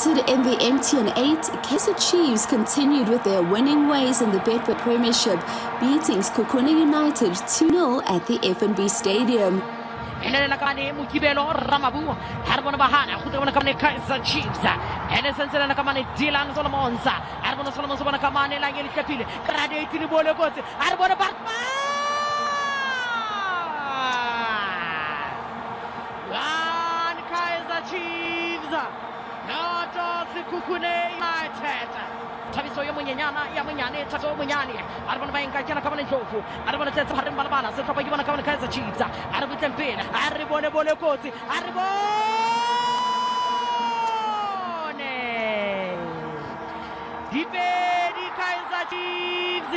United in the MTN 8, Kaizer Chiefs continued with their winning ways in the Betway Premiership, beating Sekhukhune United 2-0 at the FNB Stadium. Kaizer Chiefs. Not Sekhukhune United. Tabiso Yamunyana, Yamunyane, Tato Munyani, Arbanka Kanakaman Jofu, Arban Balabana, Sapa Yavana Kaizer Chiefs, Arbitan Pin, Aribone Bolekoti, Aribone Dipedi Kaizer Chiefs.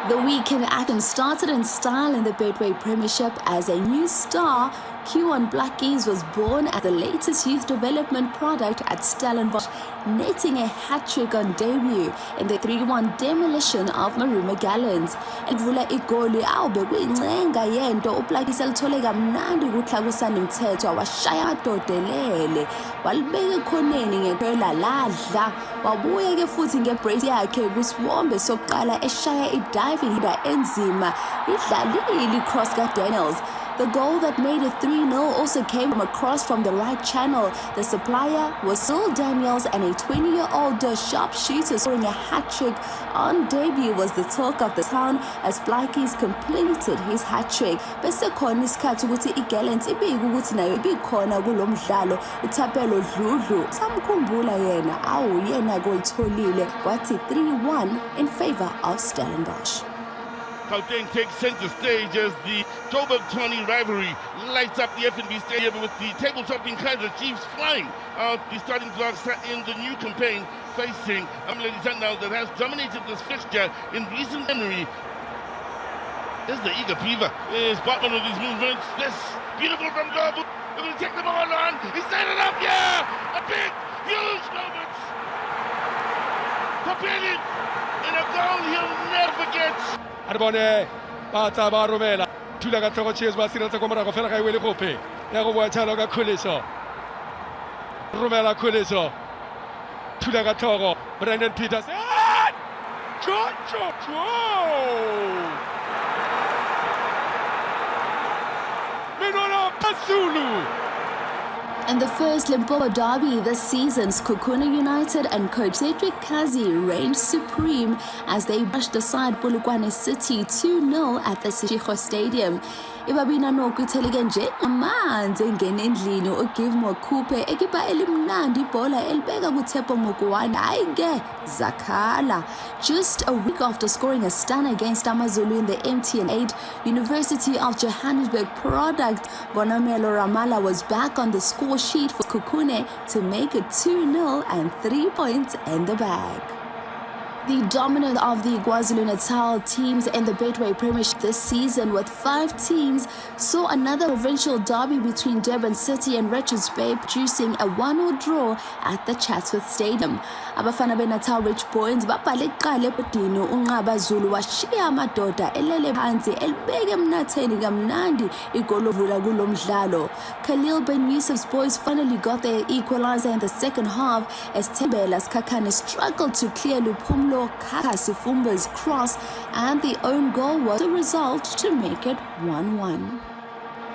The weekend action started in style in the Betway Premiership as a new star, Q1 Blackies, was born at the latest youth development product at Stellenbosch, netting a hat-trick on debut in the 3-1 demolition of Maruma Gallants. Edvula igoli awube kuyincenga yento uBlackies alithole kamnandi kuhlakusana umthetho washaya amadodelele walibeka ekhoneni ngempela ladla wabuye ke futhi ngebrace yakhe kusiwombe sokuqala eshaya idiving hitter enzima idlalile cross kaDaniels. The goal that made it 3-0 also came from a cross from the right channel. The supplier was Saul Daniels, and a 20-year-old sharpshooter scoring a hat-trick on debut was the talk of the town as Blackies completed his hat-trick. Bese khona isikhathi ukuthi iGallants ibike ukuthi nayo ibikhona kulomdlalo uThapelo Dludlu samkhumbula yena yena golitholile kwathi 3-1 in favor of Stellenbosch. Gauteng takes center stage as the Joburg 20 rivalry lights up the FNB Stadium with the table-topping Kaizer Chiefs flying out the starting blocks in the new campaign facing Mamelodi Sundowns that has dominated this fixture in recent memory. There's the eager Piva. Is Batman with these movements. This beautiful from Joburg. They're going to take the ball on. He's set it up, yeah! A big, huge moment. Propelling in a goal he'll never forget. Arbone Bata Barumela Tula ka tlhogo Chiefs ba siretsa go morago fela ga iwele gope ya go boa tshalo ka Khuliso Rumela Khuliso Tula ka tlhogo Brandon Peters Minola Pasulu. In the first Limpopo derby this season, Sekhukhune United and coach Cedric Kazi reigned supreme as they brushed aside Polokwane City 2-0 at the Seshego Stadium. Ibabina nokuthelige nje amanzi engene endlini uGive Mokupe ekipa elimnandi ibhola elibeka kuThepo Mokoane ayike zakhala. Just a week after scoring a stunner against AmaZulu in the MTN 8, University of Johannesburg product Bonamelo Ramala was back on the score sheet for Sekhukhune to make it 2-0 and 3 points in the bag. The dominant of the KwaZulu-Natal teams in the Betway Premiership this season with 5 teams saw another provincial derby between Durban City and Richards Bay producing a 1-1 draw at the Chatsworth Stadium. Abafana beNatal Rich Boys babhale kuqala ebhodini unqaba Zulu washiya amadoda elele phansi elibeke emnatheni kamnandi igoli ovula kulomdlalo. Khalil Ben Yusuf's boys finally got their equalizer in the second half as Thembela Skakane struggled to clear Luphumlo Kaka Sifumba's cross, and the own goal was the result to make it 1-1.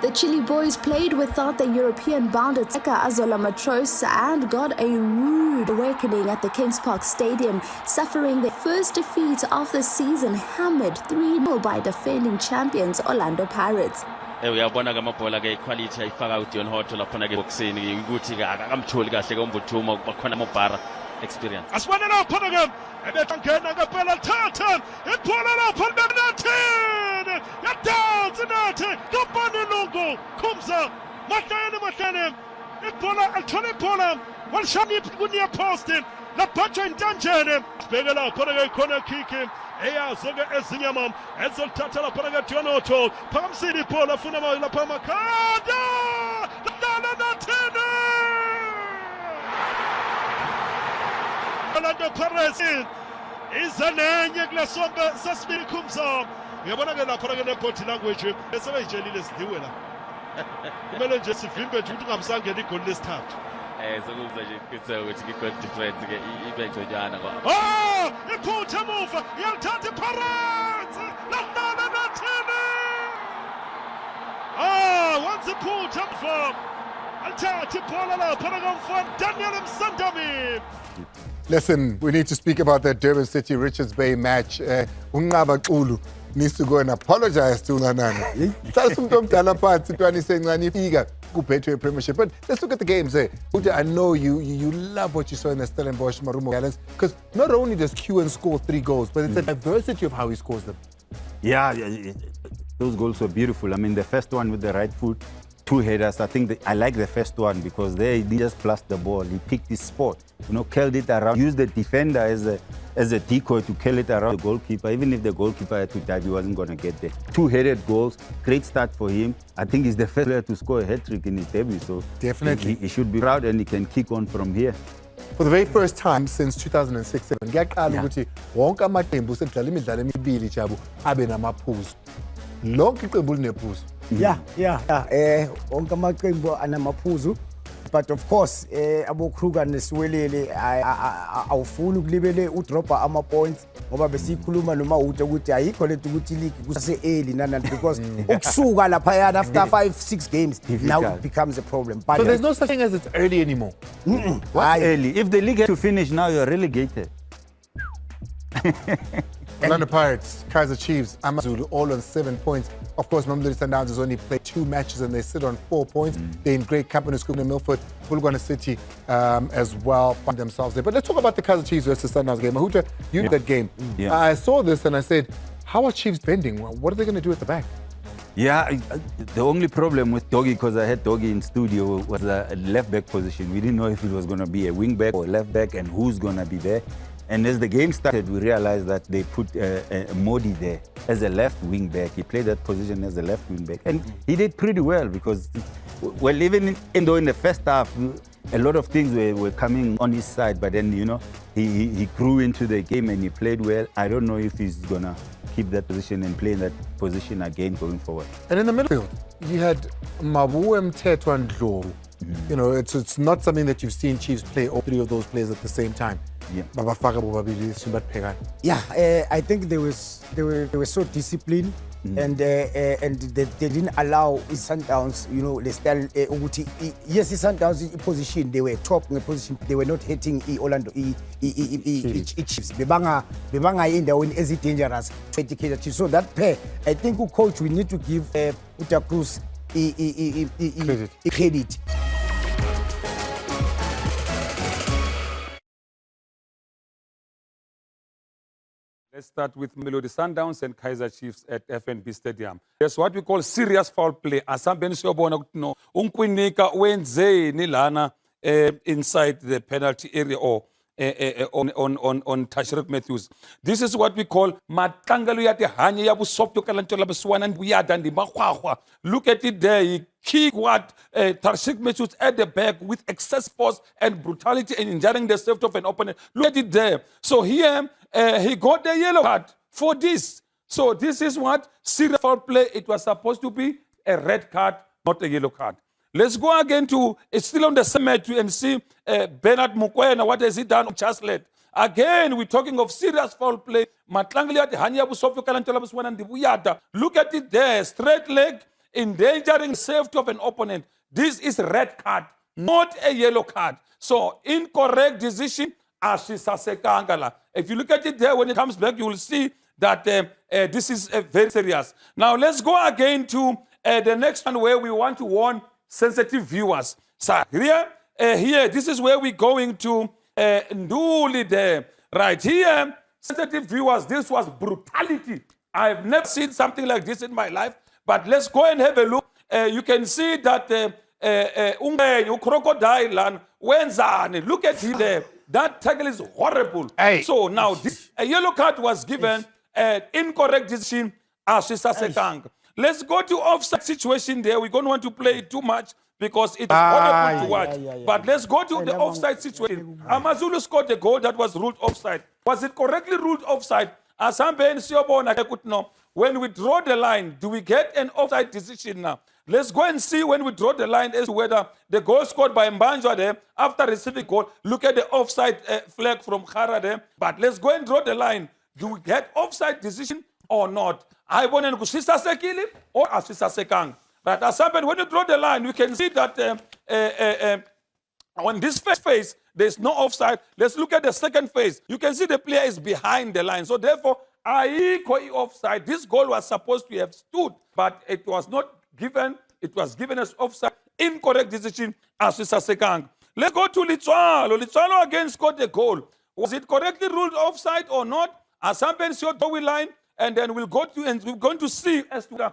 The Chile boys played without their European-bound attacker Azola Matros and got a rude awakening at the Kings Park Stadium, suffering their first defeat of the season, hammered 3-0 by defending champions Orlando Pirates. Uyabona ngamabhola ke quality ayifaka uDion Hotto laphana ke boxini ukuthi ke akamtholi kahle kombuthuma bakhona amobhara experience. Asibona lapho ke ebethangena ngempela thatha ibhola lapho lenathini yadansa nathi kabani lungu khumza mahlane ibhola alithole ibhola walishaya kunear post laphatha intanjene sibheke lapho ke khona kick eyazo ke ezinyama ezolithatha lapha ke Dion Hotto phamsini ibhola funa lapha amakhanda dala nathini Orlando Pirates izanenye kulesonke sasibili khumza ngiyabona ke lapha ke nebody language esebeyijelile sidliwe la kumele nje sivimbe nje ukuthi ungamsangena igoli lesithathu Sokuza nje kuthiwa ukuthi i-goal difference ke ibe ngconywana ngoba Oh, iphutha emuva yalithatha iPirates lakudala nathini. Once iphutha emuva alithatha ibhola lapha nakamfana Daniel Msandami. Listen, we need to speak about that Durban City Richards Bay match. Unqaba Xulu needs to go and apologize to Unanana. That's some omdala phansi ntwana isencane ifika ku Betway Premiership. But let's look at the games there. I know you love what you saw in the Stellenbosch Marumo Gallants because not only does Quen score 3 goals, but it's the diversity of how he scores them. Yeah, those goals were beautiful. I mean, the first one with the right foot, 2 headers. I think I like the first one because there he just plus the ball. He picked his spot, curled it around, used the defender as a decoy to curl it around the goalkeeper. Even if the goalkeeper had to dive, he wasn't going to get there. 2 headed goals, great start for him. I think he's the first player to score a hat-trick in his debut. So definitely he should be proud and he can kick on from here. For the very first time since 2006, ngiyaqala ukuthi wonke amaqembu sedlala imidlalo emibili Jabu abe namaphuzu. Lonke iqembu linephuzu. Yeah. Onke amaqembu anamaphuzu. But of course, abo Kruger nesiwelele awufuni ukulibele udroppa ama points ngoba besikhuluma noma ukuthi ayikho lento ukuthi league kusase early nanani because ukusuka lapha yana after 5-6 games now it becomes a problem. But so there's no such thing as it's early anymore. What's early? If the league has to finish now, you're relegated. Orlando Pirates, Kaizer Chiefs, Amazulu, all on 7 points. Of course, Mamelodi Sundowns has only played 2 matches and they sit on 4 points. They're in great company. Scooping Milford, Bulugwana City as well find themselves there. But let's talk about the Kaizer Chiefs versus Sundowns game. Mahuta, you did that game. Yeah. I saw this and I said, how are Chiefs bending? What are they going to do at the back? Yeah, the only problem with Doggy, because I had Doggy in studio, was a left back position. We didn't know if it was going to be a wing back or left back and who's going to be there. And as the game started, we realized that they put Modi there as a left wing back. He played that position as a left wing back. And he did pretty well because, well, even though in the first half, a lot of things were coming on his side. But then, he grew into the game and he played well. I don't know if he's going to keep that position and play in that position again going forward. And in the midfield, you had Mabuem, Teto and Dlovu. It's not something that you've seen Chiefs play all 3 of those players at the same time. Yeah, I think they were so disciplined and they didn't allow Sundowns, the style yes, Sundowns position, they were top in the position, they were not hitting Orlando Chiefs. Bebanga in the win as dangerous 20 Chiefs. So that pair, I think coach we need to give Uta Cruz credit. Let's start with Mamelodi Sundowns and Kaizer Chiefs at FNB Stadium. There's what we call serious foul play. Asambeni siyobona ukuthi no unkwinika wenzeni lana inside the penalty area or on Tashreq Matthews. This is what we call matlangelo ya tihanye ya busopto kalantola beswana ndiyada ndimakhwahwa. Look at it there. He kicked what Tashreq Matthews at the back with excess force and brutality and injuring the safety of an opponent. Look at it there. So here he got the yellow card for this. So this is what serious foul play. It was supposed to be a red card, not a yellow card. Let's go again to, it's still on the same match and see Bernard Mukwena, what has he done on Chaslet? Again, we're talking of serious foul play. Look at it there, straight leg, endangering safety of an opponent. This is red card, not a yellow card. So, incorrect decision, Ashisasekangala. If you look at it there, when it comes back, you will see that this is very serious. Now, let's go again to the next one where we want to warn sensitive viewers. So here, this is where we're going to Nduli there. Right here, sensitive viewers, this was brutality. I've never seen something like this in my life. But let's go and have a look. You can see that crocodile wenzani. Look at it there. That tackle is horrible. Hey. So now a yellow card was given. Incorrect decision. Let's go to offside situation there. We don't want to play it too much because it's horrible to watch. But let's go to the offside situation. Amazulu scored a goal that was ruled offside. Was it correctly ruled offside? When we draw the line, do we get an offside decision now? Let's go and see when we draw the line as to whether the goal scored by Mbanjwa there, after receiving goal, look at the offside flag from Khara there. But let's go and draw the line. Do we get offside decision or not? I want to kusisa sekili or asisa sekang. But as happened, when you draw the line, we can see that on this first phase, there's no offside. Let's look at the second phase. You can see the player is behind the line. So therefore, offside. This goal was supposed to have stood, but it was not given. It was given as offside. Incorrect decision, Asisa Sekang. Let's go to Litswalo. Litswalo again scored the goal. Was it correctly ruled offside or not? Asamben showed the line, and then we're going to see as to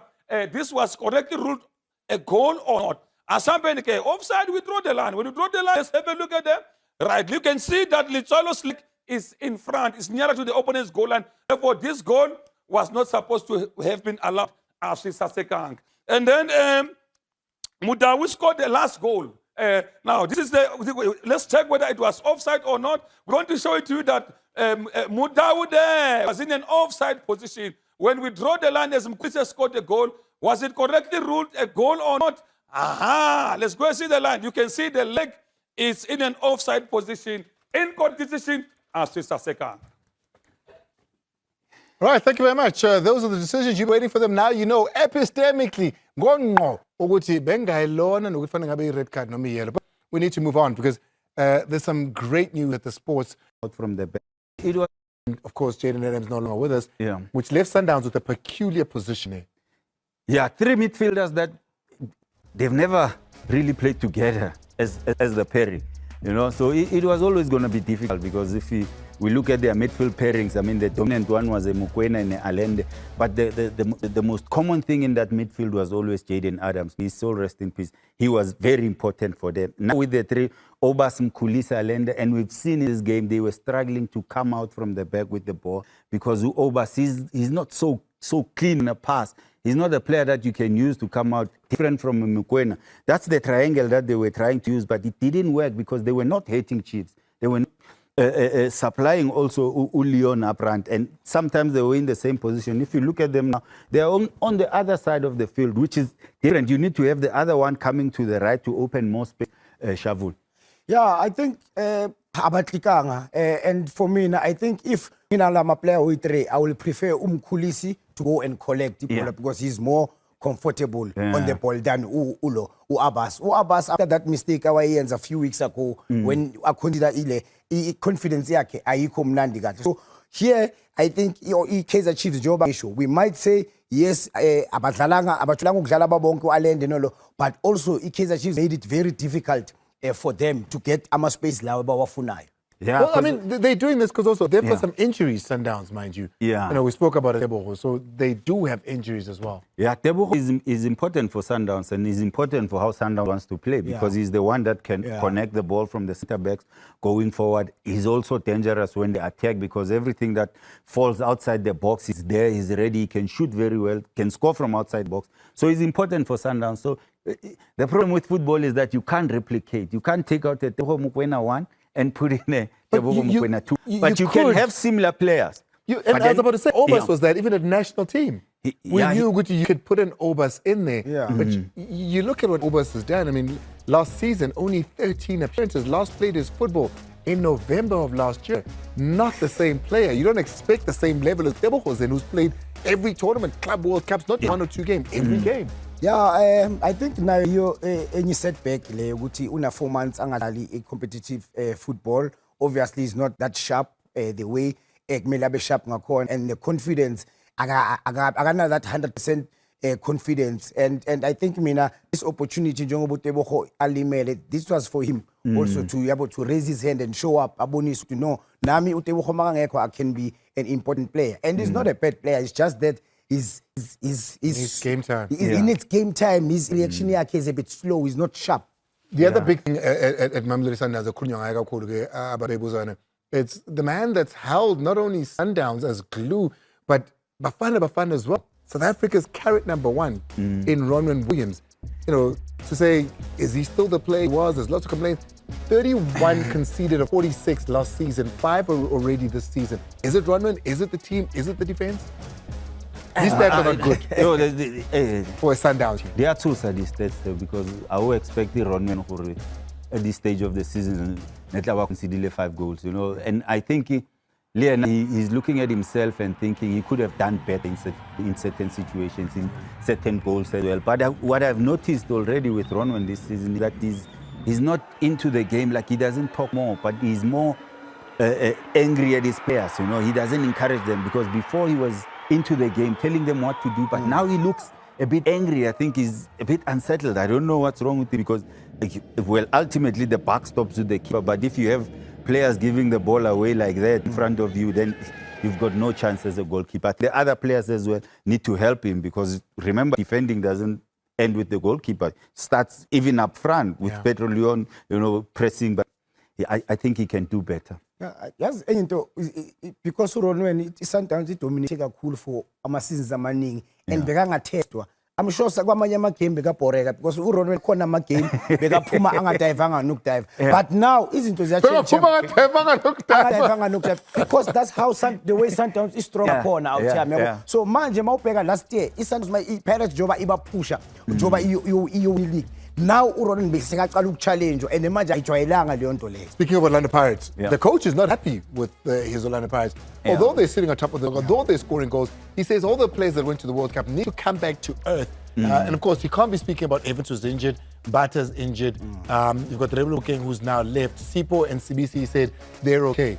this was correctly ruled a goal or not. Asamben offside, we draw the line. When you draw the line, let's have a look at them. Right, you can see that Litswalo's leg is in front, is nearer to the opponent's goal line. Therefore, this goal was not supposed to have been allowed as Sekang. And then Mudawi scored the last goal. Now, this is let's check whether it was offside or not. We're going to show it to you that Mudawi there was in an offside position. When we draw the line as Mkwisa scored the goal, was it correctly ruled a goal or not? Aha! Let's go and see the line. You can see the leg is in an offside position. Incorrect decision, Asisa Sekang. All right, thank you very much. Those are the decisions. You're waiting for them now. You know, epistemically, red card, but we need to move on because there's some great news at the sports. Out from the back. Of course, Jaden Adams no longer with us, Yeah. which left Sundowns with a peculiar positioning. Yeah, three midfielders that they've never really played together as the pairing, you know. So it was always going to be difficult because if we look at their midfield pairings, I mean, the dominant one was a Mukwena and a Allende, but the most common thing in that midfield was always Jaden Adams. His soul rest in peace. He was very important for them. Now with the three, Obas, Mkhulisa, Allende, and we've seen in this game, they were struggling to come out from the back with the ball because Obas, he's not so clean in a pass. He's not a player that you can use to come out different from Mukwena. That's the triangle that they were trying to use, but it didn't work because they were not hitting Chiefs. They were supplying also Leon up front, and sometimes they were in the same position. If you look at them now, they are on the other side of the field, which is different. You need to have the other one coming to the right to open more space, Shavul. Yeah, I think and for me, I think if I'm a player with three, I will prefer Mkhulisi to go and collect the ball because he's more comfortable on the ball than Abbas. Abbas, after that mistake a few weeks ago, when I consider confidence so here, I think Kaizer Chiefs job issue. We might say yes, but also Kaizer Chiefs made it very difficult for them to get space la. Yeah, well, I mean, they're doing this because also they've got some injuries, Sundowns, mind you. Yeah. You know, we spoke about Tebogo, so they do have injuries as well. Yeah, Tebogo is important for Sundowns and is important for how Sundowns wants to play because he's the one that can connect the ball from the center backs going forward. He's also dangerous when they attack because everything that falls outside the box is there, he's ready, he can shoot very well, can score from outside the box. So he's important for Sundowns. So the problem with football is that you can't replicate. You can't take out the Tebogo Mukwena 1 and put in a Tebogo Mukwena 2. But you can have similar players. And I was about to say, Obas was that, even at national team. We knew you could put an Obas in there. Yeah. But you look at what Obas has done. I mean, last season, only 13 appearances. Last played his football in November of last year. Not the same player. You don't expect the same level as Tebogo, who's played every tournament, Club World Cups, not 1 or 2 games, every game. Yeah, I think now you any setback una 4 months angadlali a competitive football. Obviously, it's not that sharp the way Ekmelabe sharp ngakho, and the confidence I got that 100% confidence, and I think this opportunity this was for him also to be able to raise his hand and show up abonis to know nami uTebogo makangekho I can be an important player, and he's not a bad player. It's just that his game time. In its game time, his reaction is a bit slow. He's not sharp. The other big thing at Mamelodi Sundowns, it's the man that's held not only Sundowns as glue, but Bafana as well. South Africa's carrot number 1 in Ronwen Williams. You know, to say, is he still the player he was? There's lots of complaints. 31 conceded of 46 last season, 5 already this season. Is it Ronwen? Is it the team? Is it the defense? These stats are not good No, for a Sundowns. they are too sad stats though, because I will expect the run at this stage of the season. Netlawa conceded 5 goals, you know, and I think he's looking at himself and thinking he could have done better in certain situations, in certain goals as well. But what I've noticed already with Ronwen this season is that he's not into the game. Like, he doesn't talk more, but he's more angry at his players. You know, he doesn't encourage them, because before he was into the game, telling them what to do, but now he looks a bit angry. I think he's a bit unsettled. I don't know what's wrong with him, because, well, ultimately the buck stops with the keeper. But if you have players giving the ball away like that in front of you, then you've got no chance as a goalkeeper. The other players as well need to help him, because remember, defending doesn't end with the goalkeeper. Starts even up front with Pedro Leon, you know, pressing. But I think he can do better. Yazi enye into because uRonwen iSundowns idominate kakhulu for ama-seasons amaningi and bekangathestwa. I'm sure kwamanye ama-game bekabhoreka, because uRonwen khona ama-game bekaphuma angadayivanga nokudayiva. But now izinto ziyachange because that's how the way Sundowns is strong khona out here. So manje mawubheka last year iSundowns iPirates joba ibapusha joba iyo league. Now uRonwen besekaqala ukuchallenge and manje ayijwayelanga leyo nto leyo. Speaking of Orlando Pirates, the coach is not happy with his Orlando Pirates. Although they're sitting on top of them, although they're scoring goals, he says all the players that went to the World Cup need to come back to earth. And of course, you can't be speaking about Evans who's injured, Bata's injured. You've got Rebelo King who's now left. Sipo and CBC said they're okay.